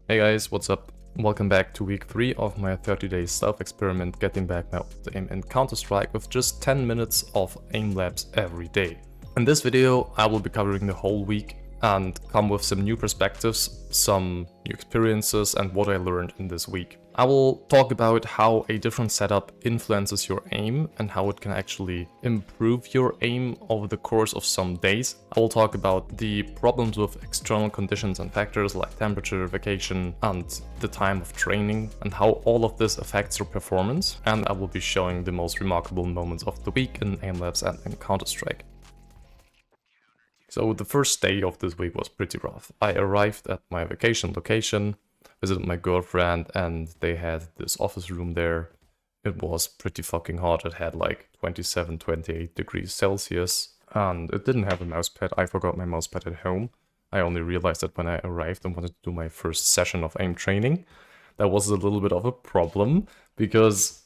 Hey guys, what's up? Welcome back to week 3 of my 30-day self-experiment getting back my aim in Counter-Strike with just 10 minutes of aim labs every day. In this video, I will be covering the whole week and come with some new perspectives, some new experiences and what I learned in this week. I will talk about how a different setup influences your aim and how it can actually improve your aim over the course of some days. I will talk about the problems with external conditions and factors like temperature, vacation, and the time of training, and how all of this affects your performance. And I will be showing the most remarkable moments of the week in aim labs and in Counter-Strike. So the first day of this week was pretty rough. I arrived at my vacation location, visited my girlfriend, and they had this office room there. It was pretty fucking hot. It had like 27, 28 degrees Celsius, and it didn't have a mousepad. I forgot my mousepad at home. I only realized that when I arrived and wanted to do my first session of aim training. That was a little bit of a problem because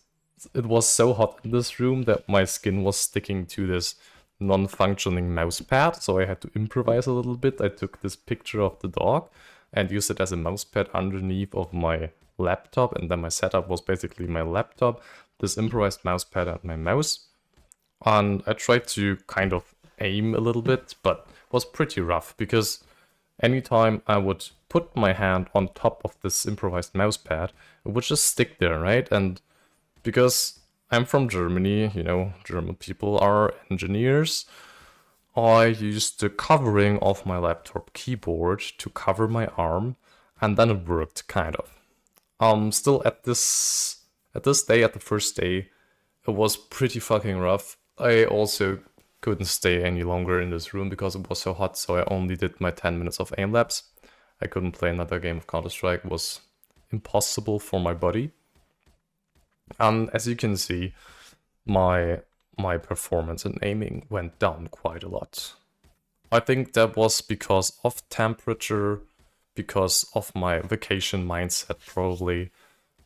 it was so hot in this room that my skin was sticking to this non-functioning mousepad, so I had to improvise a little bit. I took this picture of the dog and used it as a mousepad underneath of my laptop, and then my setup was basically my laptop, this improvised mousepad and my mouse. And I tried to kind of aim a little bit, but it was pretty rough because anytime I would put my hand on top of this improvised mousepad, it would just stick there, right? And because I'm from Germany, you know, German people are engineers, I used the covering of my laptop keyboard to cover my arm, and then it worked, kind of. Still at this day, at the first day, it was pretty fucking rough. I also couldn't stay any longer in this room because it was so hot, so I only did my 10 minutes of aim labs. I couldn't play another game of Counter-Strike, it was impossible for my body. And as you can see, my performance in aiming went down quite a lot. I think that was because of temperature, because of my vacation mindset probably,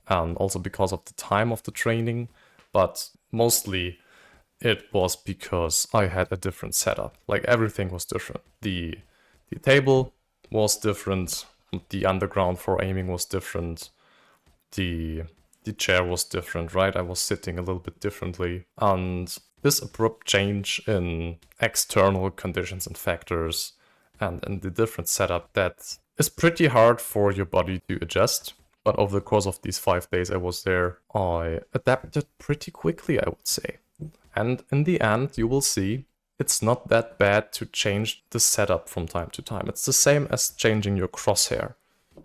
and also because of the time of the training, but mostly it was because I had a different setup. Like everything was different. The table was different, the underground for aiming was different, the chair was different, right? I was sitting a little bit differently. And this abrupt change in external conditions and factors and the different setup, that is pretty hard for your body to adjust. But over the course of these 5 days I was there, I adapted pretty quickly, I would say. And in the end, you will see it's not that bad to change the setup from time to time. It's the same as changing your crosshair.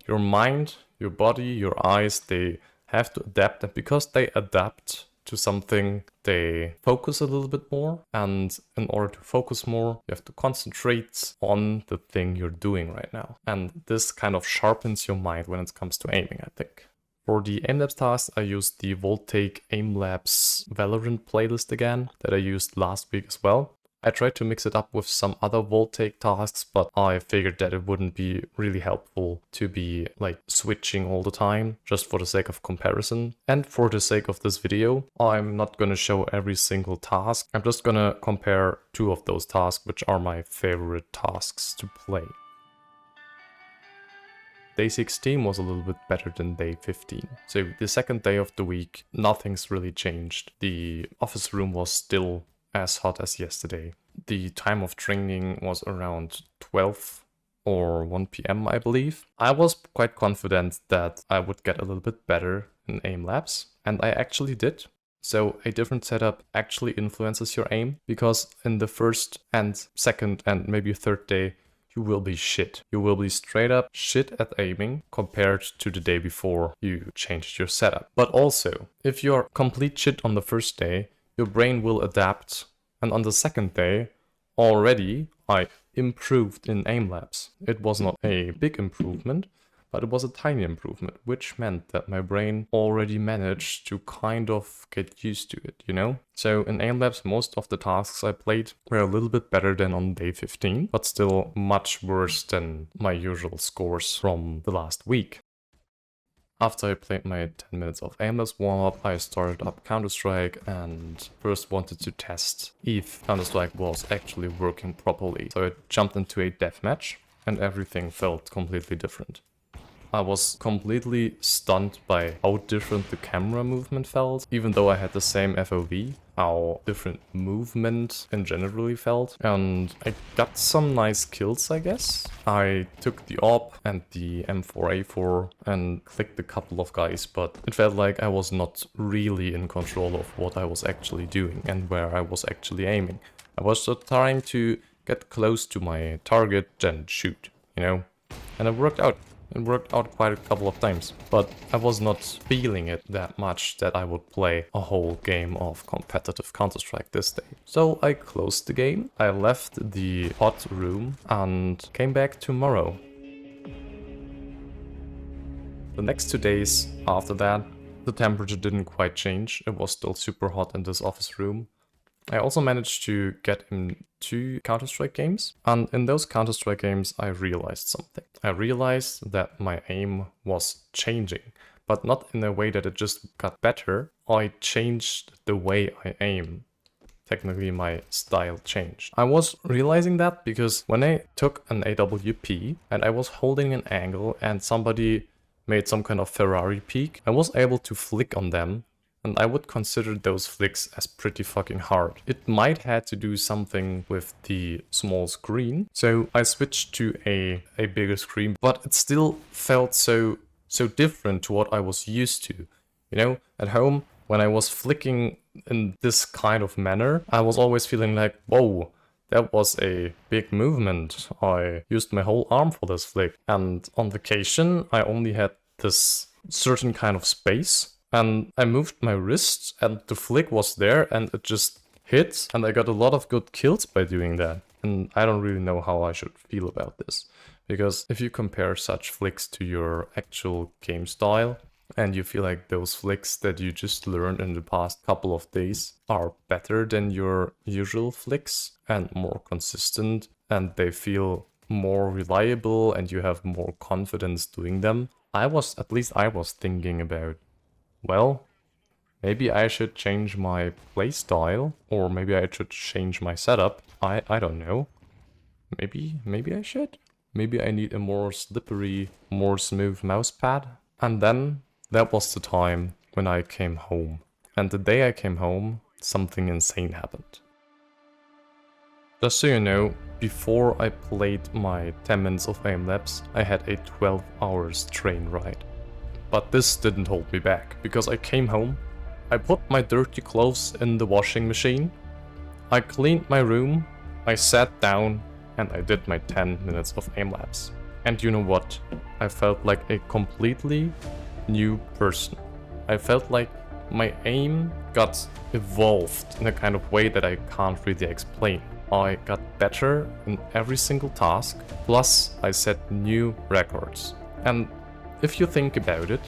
Your mind, your body, your eyes, they have to adapt, and because they adapt to something, they focus a little bit more, and in order to focus more, you have to concentrate on the thing you're doing right now. And this kind of sharpens your mind when it comes to aiming, I think. For the aim labs task, I used the Voltaic Aimlabs Valorant playlist again that I used last week as well. I tried to mix it up with some other Voltaic tasks, but I figured that it wouldn't be really helpful to be like switching all the time, just for the sake of comparison. And for the sake of this video, I'm not gonna show every single task. I'm just gonna compare 2 of those tasks, which are my favorite tasks to play. Day 16 was a little bit better than day 15. So the second day of the week, nothing's really changed. The office room was still as hot as yesterday. The time of training was around 12 or 1 p.m. I believe. I was quite confident that I would get a little bit better in aim labs, and I actually did. So a different setup actually influences your aim, because in the first and second and maybe third day, you will be shit. You will be straight up shit at aiming compared to the day before you changed your setup. But also, if you're complete shit on the first day, your brain will adapt, and on the second day, already I improved in aim labs. It was not a big improvement, but it was a tiny improvement, which meant that my brain already managed to kind of get used to it, you know? So in aim labs, most of the tasks I played were a little bit better than on day 15, but still much worse than my usual scores from the last week. After I played my 10 minutes of aimlabs warm-up, I started up Counter-Strike and first wanted to test if Counter-Strike was actually working properly. So I jumped into a deathmatch and everything felt completely different. I was completely stunned by how different the camera movement felt, even though I had the same FOV, how different movement in generally felt. And I got some nice kills, I guess. I took the AWP and the M4A4 and clicked a couple of guys, but it felt like I was not really in control of what I was actually doing and where I was actually aiming. I was just trying to get close to my target and shoot, you know? And it worked out. It worked out quite a couple of times, but I was not feeling it that much that I would play a whole game of competitive Counter-Strike this day. So I closed the game, I left the hot room and came back tomorrow. The next 2 days after that, the temperature didn't quite change. It was still super hot in this office room. I also managed to get into Counter-Strike games, and in those Counter-Strike games I realized something. I realized that my aim was changing, but not in a way that it just got better. I changed the way I aim. Technically my style changed. I was realizing that because when I took an AWP and I was holding an angle and somebody made some kind of Ferrari peek, I was able to flick on them. And I would consider those flicks as pretty fucking hard. It might have to do something with the small screen. So I switched to a bigger screen, but it still felt so different to what I was used to. You know, at home, when I was flicking in this kind of manner, I was always feeling like, whoa, that was a big movement. I used my whole arm for this flick. And on vacation, I only had this certain kind of space. And I moved my wrist and the flick was there and it just hit and I got a lot of good kills by doing that. And I don't really know how I should feel about this. Because if you compare such flicks to your actual game style and you feel like those flicks that you just learned in the past couple of days are better than your usual flicks and more consistent and they feel more reliable and you have more confidence doing them, I was thinking about, well, maybe I should change my playstyle, or maybe I should change my setup. I don't know. Maybe I should. Maybe I need a more slippery, more smooth mousepad. And then that was the time when I came home. And the day I came home, something insane happened. Just so you know, before I played my 10 Minutes of Aimlabs, I had a 12 hours train ride. But this didn't hold me back, because I came home, I put my dirty clothes in the washing machine, I cleaned my room, I sat down, and I did my 10 Minutes of Aimlabs. And you know what? I felt like a completely new person. I felt like my aim got evolved in a kind of way that I can't really explain. I got better in every single task, plus I set new records. And if you think about it,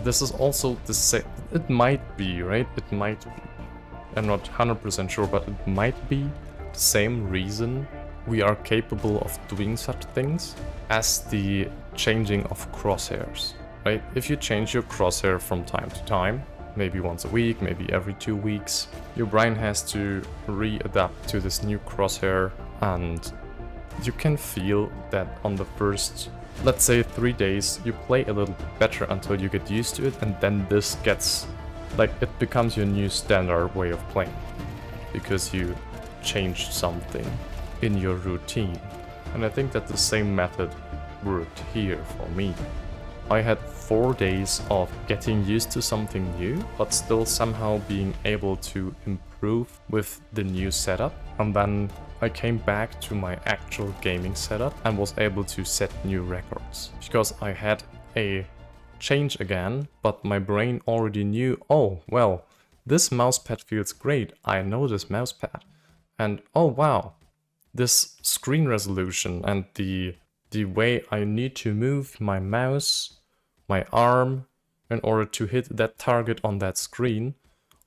this is also the same. It might be, right? It might be. I'm not 100% sure, but it might be the same reason we are capable of doing such things as the changing of crosshairs, right? If you change your crosshair from time to time, maybe once a week, maybe every 2 weeks, your brain has to readapt to this new crosshair, and you can feel that on the first, let's say 3 days, you play a little bit better until you get used to it, and then this gets, like, it becomes your new standard way of playing, because you changed something in your routine. And I think that the same method worked here for me. I had 4 days of getting used to something new, but still somehow being able to improve with the new setup, and then I came back to my actual gaming setup and was able to set new records. Because I had a change again, but my brain already knew, oh, well, this mousepad feels great, I know this mousepad. And oh wow, this screen resolution and the way I need to move my mouse, my arm, in order to hit that target on that screen,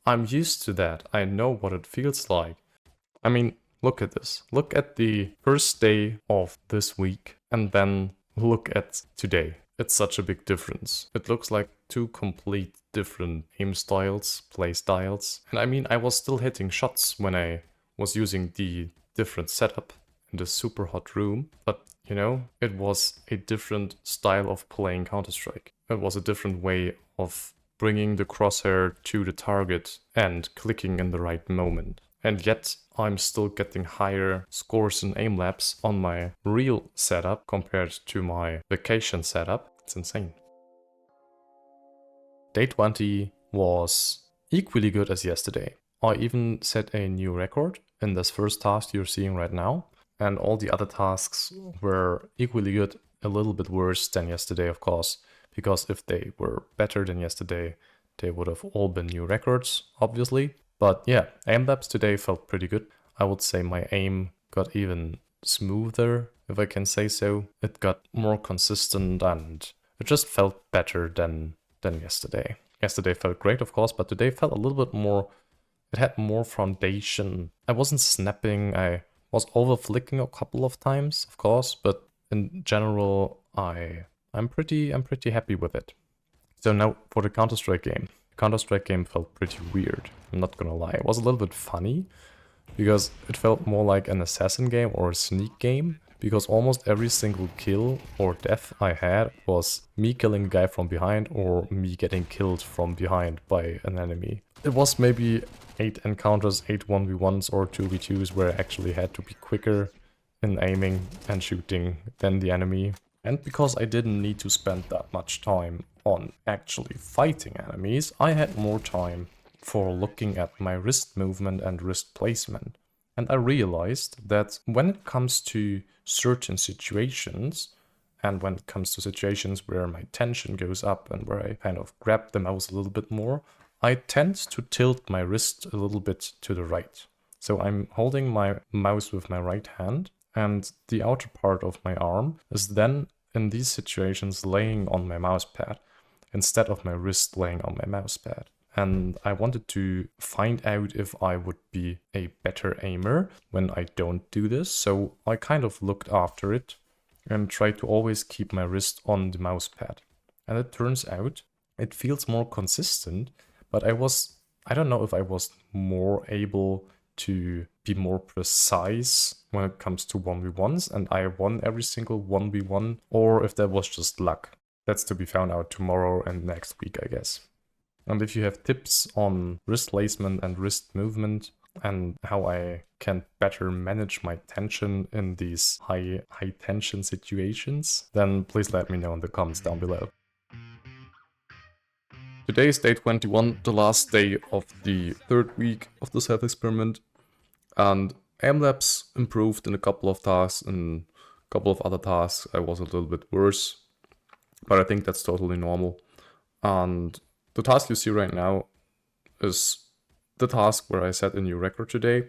I'm used to that, I know what it feels like. I mean, look at this. Look at the first day of this week and then look at today. It's such a big difference. It looks like two complete different aim styles, play styles. And I mean, I was still hitting shots when I was using the different setup in the super hot room, but You know, it was a different style of playing Counter-Strike. It was a different way of bringing the crosshair to the target and clicking in the right moment. And yet, I'm still getting higher scores in Aimlabs on my real setup compared to my vacation setup. It's insane. Day 20 was equally good as yesterday. I even set a new record in this first task you're seeing right now. And all the other tasks were equally good, a little bit worse than yesterday, of course, because if they were better than yesterday, they would have all been new records, obviously. But yeah, Aimlabs today felt pretty good. I would say my aim got even smoother, if I can say so. It got more consistent and it just felt better than yesterday. Yesterday felt great, of course, but today felt a little bit more, it had more foundation. I wasn't snapping, I was over flicking a couple of times, of course, but in general, I'm pretty happy with it. So now for the Counter-Strike game. The Counter-Strike game felt pretty weird, I'm not gonna lie. It was a little bit funny, because it felt more like an assassin game or a sneak game, because almost every single kill or death I had was me killing a guy from behind or me getting killed from behind by an enemy. It was maybe 8 encounters, 8 1v1s or 2v2s where I actually had to be quicker in aiming and shooting than the enemy. And because I didn't need to spend that much time on actually fighting enemies, I had more time for looking at my wrist movement and wrist placement. And I realized that when it comes to certain situations, and when it comes to situations where my tension goes up and where I kind of grab the mouse a little bit more, I tend to tilt my wrist a little bit to the right. So I'm holding my mouse with my right hand, and the outer part of my arm is then in these situations laying on my mouse pad instead of my wrist laying on my mouse pad. And I wanted to find out if I would be a better aimer when I don't do this. So I kind of looked after it and tried to always keep my wrist on the mouse pad. And it turns out it feels more consistent, but I don't know if I was more able to be more precise when it comes to 1v1s and I won every single 1v1, or if that was just luck. That's to be found out tomorrow and next week, I guess. And if you have tips on wrist placement and wrist movement and how I can better manage my tension in these high tension situations, then please let me know in the comments down below. Today is day 21, the last day of the third week of the self-experiment, and Aimlabs improved in a couple of tasks, and a couple of other tasks I was a little bit worse, but I think that's totally normal. And the task you see right now is the task where I set a new record today.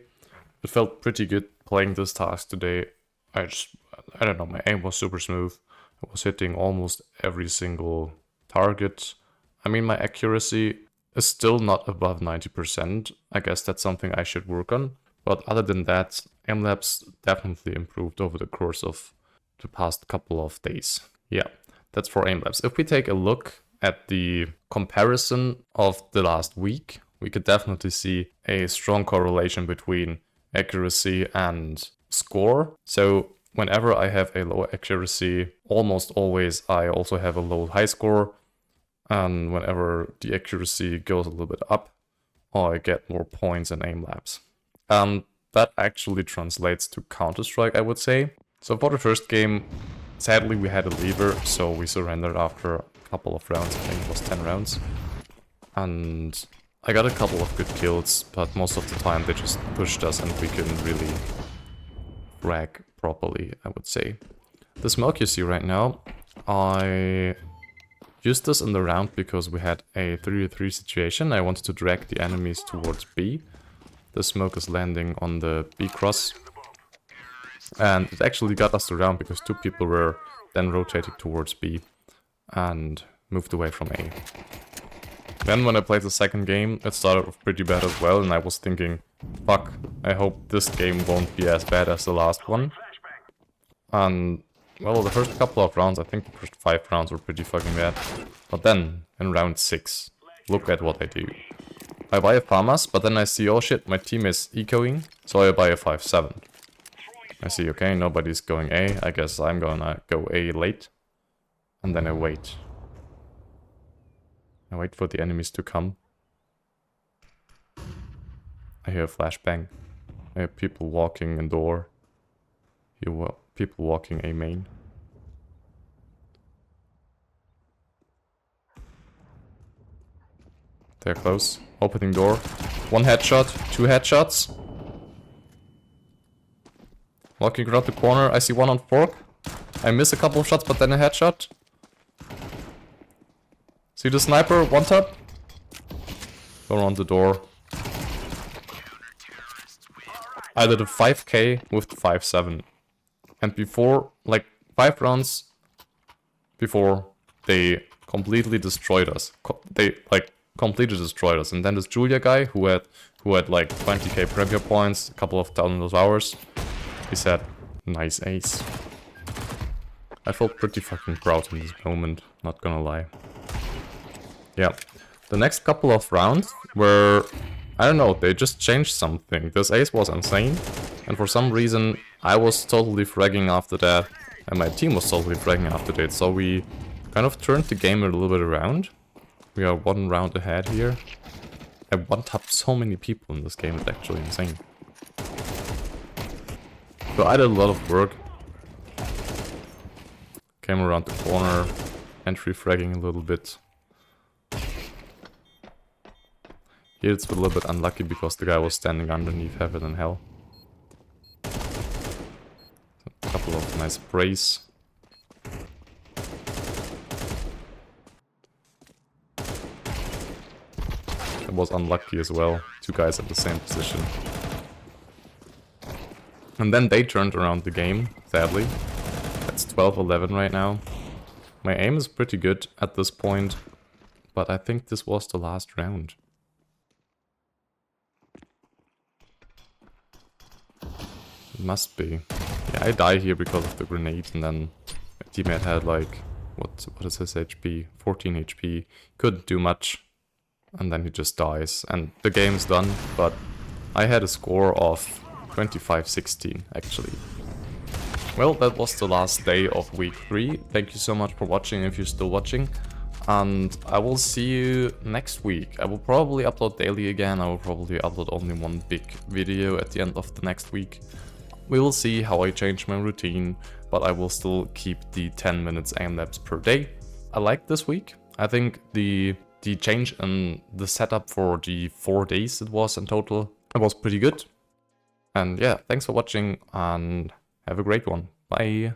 It felt pretty good playing this task today. I don't know, my aim was super smooth. I was hitting almost every single target. I mean, my accuracy is still not above 90%. I guess that's something I should work on. But other than that, Aimlabs definitely improved over the course of the past couple of days. Yeah, that's for Aimlabs. If we take a look at the comparison of the last week, we could definitely see a strong correlation between accuracy and score. So whenever I have a low accuracy, almost always I also have a low high score. And whenever the accuracy goes a little bit up, I get more points in Aimlabs. That actually translates to Counter-Strike, I would say. So for the first game, sadly we had a lever, so we surrendered after a couple of rounds. I think it was 10 rounds. And I got a couple of good kills, but most of the time they just pushed us and we couldn't really frag properly, I would say. The smoke you see right now, I used this in the round because we had a 3v3 situation. I wanted to drag the enemies towards B. The smoke is landing on the B cross. And it actually got us around because 2 people were then rotating towards B and moved away from A. Then when I played the second game, it started off pretty bad as well, and I was thinking, fuck, I hope this game won't be as bad as the last one. And well, the first couple of rounds, I think the first 5 rounds were pretty fucking bad. But then, in round 6, look at what I do. I buy a FAMAS, but then I see, oh shit, my team is ecoing, so I buy a 5-7. I see, okay, nobody's going A. I guess I'm gonna go A late. And then I wait. I wait for the enemies to come. I hear a flashbang. I hear people walking in door. People walking A main. They're close. Opening door. One headshot, two headshots. Walking around the corner. I see one on fork. I miss a couple of shots, but then a headshot. See the sniper, one tap. Go around the door. I did a 5k with the 5.7. And before, like 5 rounds before, they completely destroyed us. They like completely destroyed us. And then this Julia guy who had like 20k premier points, a couple of thousands of hours, he said, "Nice ace." I felt pretty fucking proud in this moment, not gonna lie. Yeah, the next couple of rounds were, I don't know, they just changed something. This ace was insane, and for some reason I was totally fragging after that, and my team was totally fragging after that, so we kind of turned the game a little bit around. We are 1 round ahead here. I one-tapped so many people in this game, it's actually insane. So I did a lot of work. Came around the corner, entry fragging a little bit. Here it's a little bit unlucky because the guy was standing underneath heaven and hell. A couple of nice sprays. It was unlucky as well, 2 guys at the same position. And then they turned around the game, sadly. It's 12-11 right now. My aim is pretty good at this point, but I think this was the last round. It must be. Yeah, I die here because of the grenade, and then my teammate had like, what is his HP? 14 HP. Couldn't do much. And then he just dies. And the game's done, but I had a score of 25-16 actually. Well, that was the last day of week 3. Thank you so much for watching if you're still watching. And I will see you next week. I will probably upload daily again. I will probably upload only 1 big video at the end of the next week. We will see how I change my routine, but I will still keep the 10 minutes Aimlabs per day. I like this week. I think the change in the setup for the 4 days it was in total, it was pretty good. And yeah, thanks for watching and have a great one. Bye.